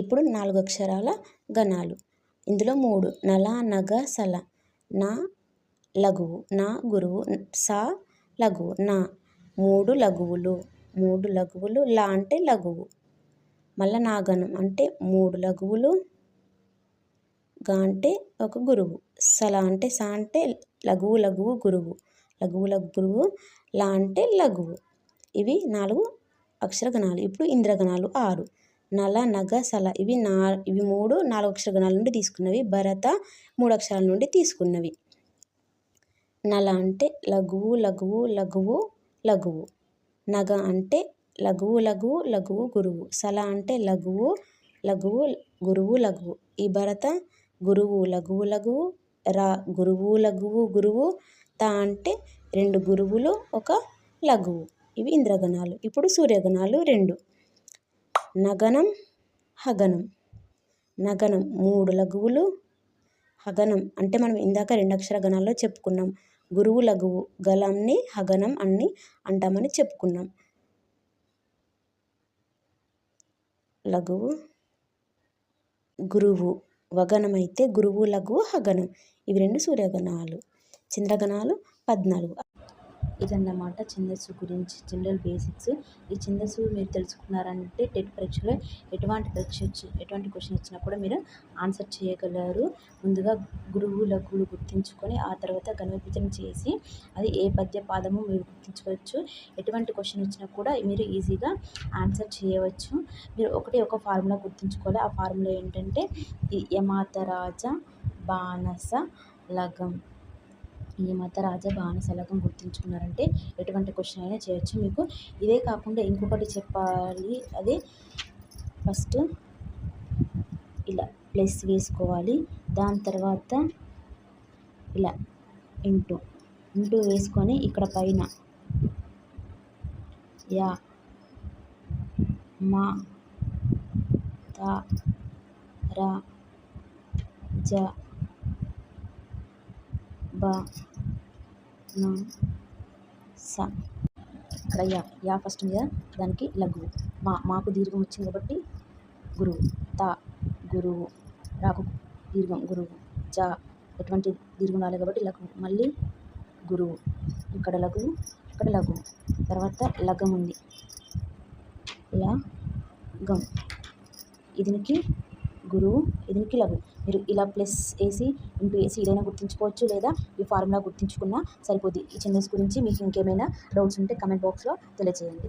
ఇప్పుడు 4 అక్షరాల గణాలు. ఇందులో 3 నల, నగ, సల. నా లఘువు, నా గురువు, సా లఘువు, నా 3 లఘువులు. 3 లఘువులు. లా అంటే లఘువు. మళ్ళీ నా గణం అంటే 3 లఘువులు. గా అంటే ఒక గురువు. సల అంటే సా అంటే లఘువు లఘువు గురువు. లఘువు లఘు గురువు. లా అంటే లఘువు. ఇవి 4 అక్షరగణాలు. ఇప్పుడు ఇంద్రగణాలు 6 నల, నగ, సల. ఇవి 3 4 అక్షరగణాల నుండి తీసుకున్నవి. భరత 3 అక్షరాల నుండి తీసుకున్నవి. నల అంటే లఘువు లఘువు లఘువు లఘువు. నగ అంటే లఘువు లఘువు లఘువు గురువు. సల అంటే లఘువు లఘువు గురువు లఘువు. ఈ భరత గురువు లఘువు లఘువు. రా గురువు లఘువు గురువు. తా అంటే 2 గురువులు 1 లఘువు. ఇవి ఇంద్రగణాలు. ఇప్పుడు సూర్యగణాలు 2 నగనం, హగనం. నగనం 3 లఘువులు. హగనం అంటే మనం ఇందాక 2 అక్షర గణాల్లో చెప్పుకున్నాం. గురువు లఘువు గలంని హగనం అని అంటామని చెప్పుకున్నాం. లఘువు గురువు వగనం అయితే గురువు లఘువు హగనం. ఇవి 2 సూర్యగణాలు. చంద్రగణాలు 14. ఇదన్నమాట ఛందస్సు గురించి జనరల్ బేసిక్స్. ఈ ఛందస్సు మీరు తెలుసుకున్నారంటే టెట్ పరీక్షలో ఎటువంటి క్వశ్చన్ వచ్చినా కూడా మీరు ఆన్సర్ చేయగలరు. ముందుగా గురువు లఘువులు గుర్తించుకొని ఆ తర్వాత గణ విభజన చేసి అది ఏ పద్య పాదము మీరు గుర్తించుకోవచ్చు. ఎటువంటి క్వశ్చన్ వచ్చినా కూడా మీరు ఈజీగా ఆన్సర్ చేయవచ్చు. మీరు ఒక ఫార్ములా గుర్తుంచుకోవాలి. ఆ ఫార్ములా ఏంటంటే యమాతరాజ బాణస లగం. ఈ మతరాజ బాణసలకం గుర్తుంచుకున్నారంటే ఎటువంటి క్వశ్చన్ అయినా చేయొచ్చు. మీకు ఇదే కాకుండా ఇంకొకటి చెప్పాలి. అదే ఫస్ట్ ఇలా ప్లస్ వేసుకోవాలి. దాని తర్వాత ఇలా ఇంటూ వేసుకొని ఇక్కడ పైన యా మా తా రా జ బా నా స. ఇక్కడ యా ఫస్ట్ ఉంది కదా, దానికి లఘువు. మాకు దీర్ఘం వచ్చింది కాబట్టి గురువు. తా గురువు. రాకు దీర్ఘం గురువు. జా ఎటువంటి దీర్ఘం రాలేదు కాబట్టి లఘువు. మళ్ళీ గురువు. ఇక్కడ లఘువు, ఇక్కడ లఘువు. తర్వాత లగం ఉంది. లగం. ఇదినికి గురువు, ఇదినికి లఘువు. మీరు ఇలా ప్లస్ వేసి ఇంటూ వేసి ఏదైనా గుర్తుంచుకోవచ్చు, లేదా ఈ ఫార్ములా గుర్తుంచుకున్నా సరిపోద్ది. ఈ ఛందస్సు గురించి మీకు ఇంకేమైనా డౌట్స్ ఉంటే కమెంట్ బాక్స్లో తెలియజేయండి.